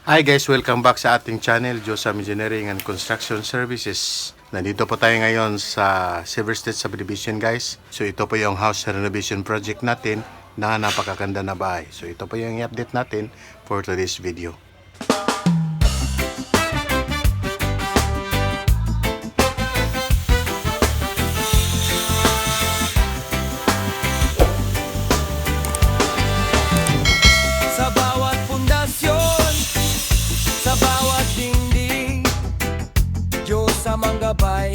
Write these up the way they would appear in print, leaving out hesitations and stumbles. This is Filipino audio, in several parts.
Hi guys, welcome back sa ating channel, Josam Engineering and Construction Services. Nandito po tayo ngayon sa Silver State Subdivision guys. So ito po yung house renovation project natin na napakaganda na bahay. So ito po yung i-update natin for today's video. Sa bawat pundasyon, sa bawat dingding, Diyos ang manggabay,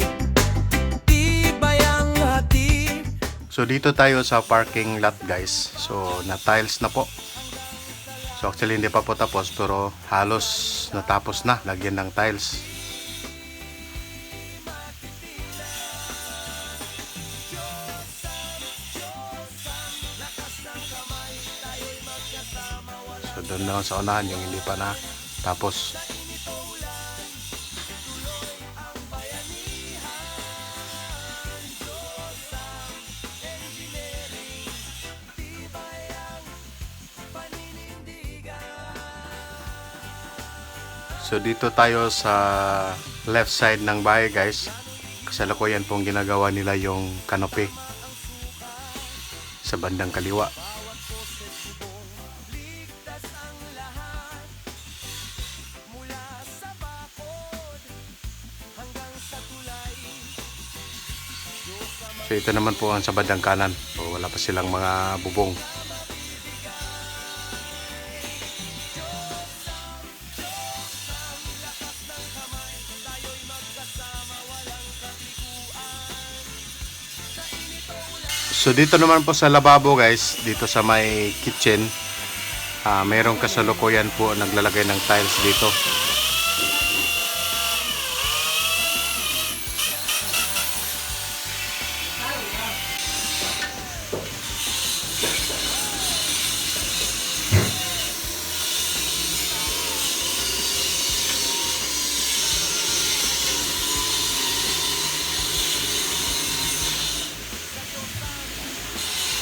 tibay ang hati. So dito tayo sa parking lot guys. So na tiles na po. So actually hindi pa po tapos pero halos natapos na lagyan ng tiles. So doon na sa unahan yung hindi pa na tapos. So dito tayo sa left side ng bahay guys. Kasalukuyan pong ginagawa nila yung canopy sa bandang kaliwa. So ito naman po ang sa bandang kanan. So wala pa silang mga bubong. So dito naman po sa lababo guys, dito sa may kitchen, mayroong kasalukuyan po naglalagay ng tiles dito.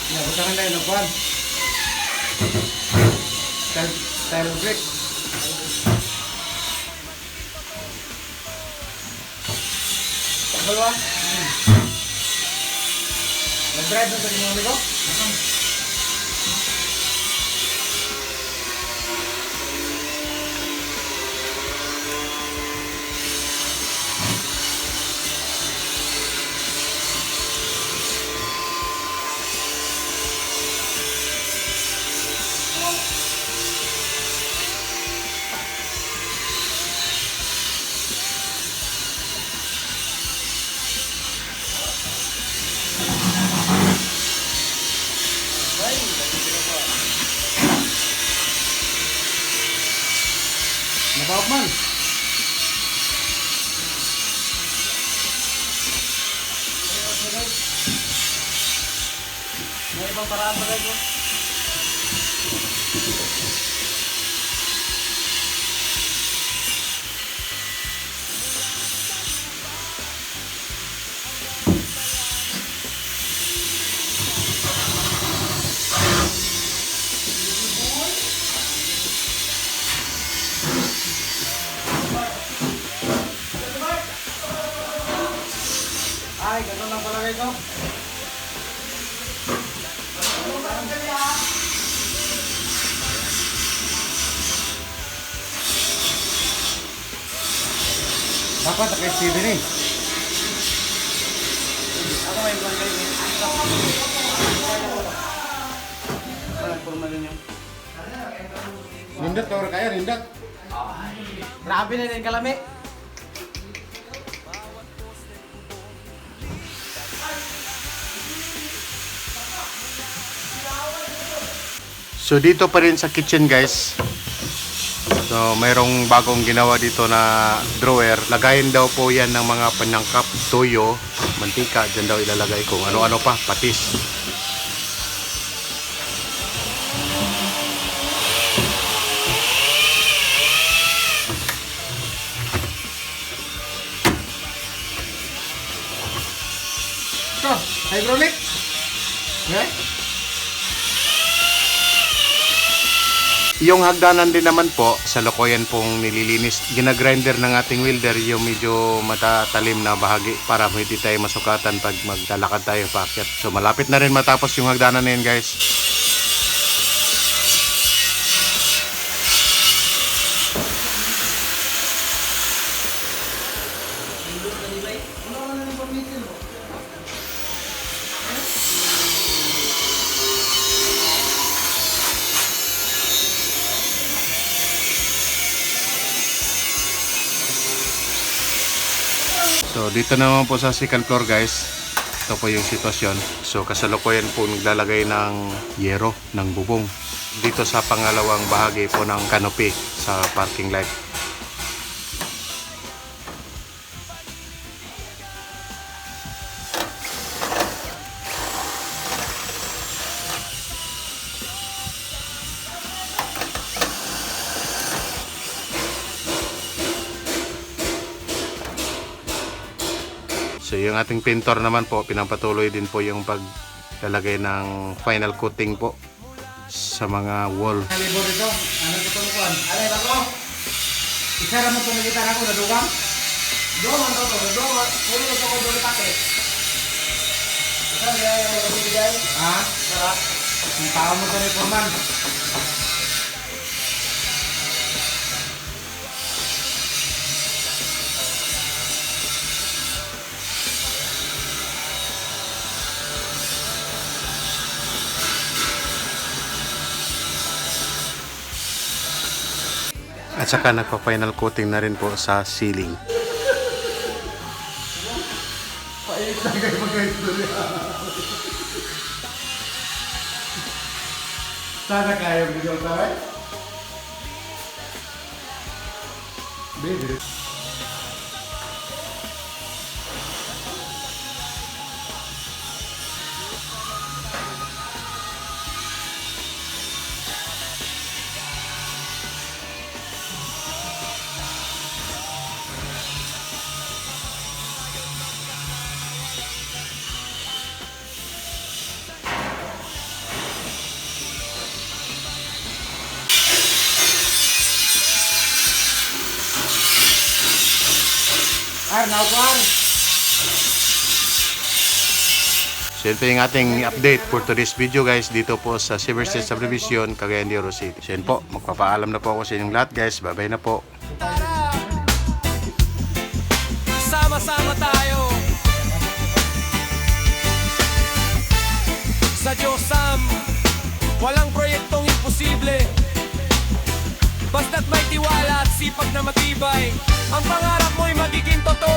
Bukan na yun, Juan. Style brick. Dalawa. Nag-drive na sa limang ko? Nabawag man. May ibang paraan pa kayo? Ay, ganun lang palagay ko. Dapat kay Steven eh. Ako may palagay ko. Parang formalin yun. Nindot ka orang kaya, nindot. Grabe na yung kalami. So dito pa rin sa kitchen guys. So mayroong bagong ginawa dito na drawer. Lagayin daw po yan ng mga panangkap, toyo, mantika. Diyan daw ilalagay kung ano-ano pa, patis. Ito, hydraulic. Okay? Yung hagdanan din naman po, sa lokoyan pong nililinis. Ginagrinder ng ating welder yung medyo matatalim na bahagi para hindi tayo masukatan pag maglalakad tayo paakyat. So malapit na rin matapos yung hagdanan na yun, guys. So dito naman po sa second floor, guys, ito po yung sitwasyon. So kasalukuyan po naglalagay ng yero, ng bubong dito sa pangalawang bahagi po ng canopy sa parking lot. So yung ating pintor naman po, pinapatuloy din po yung paglalagay ng final coating po sa mga wall. Libor ito. Ano ito mo kuan? Alay ako. Isara mo to na gitara ko nadugang. Dugang to. Dugang. Ulo ko ko dole pake. Isara ya ko bigay. Ha? Sara. Ang tao mo to ni Forman. At saka nagpa-final coating na rin po sa ceiling. Sana kayo bigyan tayo. Baby. Naukuan. So yun po yung ating update for today's video, guys, dito po sa Silver State Subdivision, Cagayan de Oro City. So yun po, magpapaalam na po ako sa inyong lahat, guys. Bye-bye na po. Tara! Sama-sama tayo sa Diyosam. Walang proyektong imposible, basta't may tiwala at sipag na matibay. Ang pangarap mo'y magiging totoo.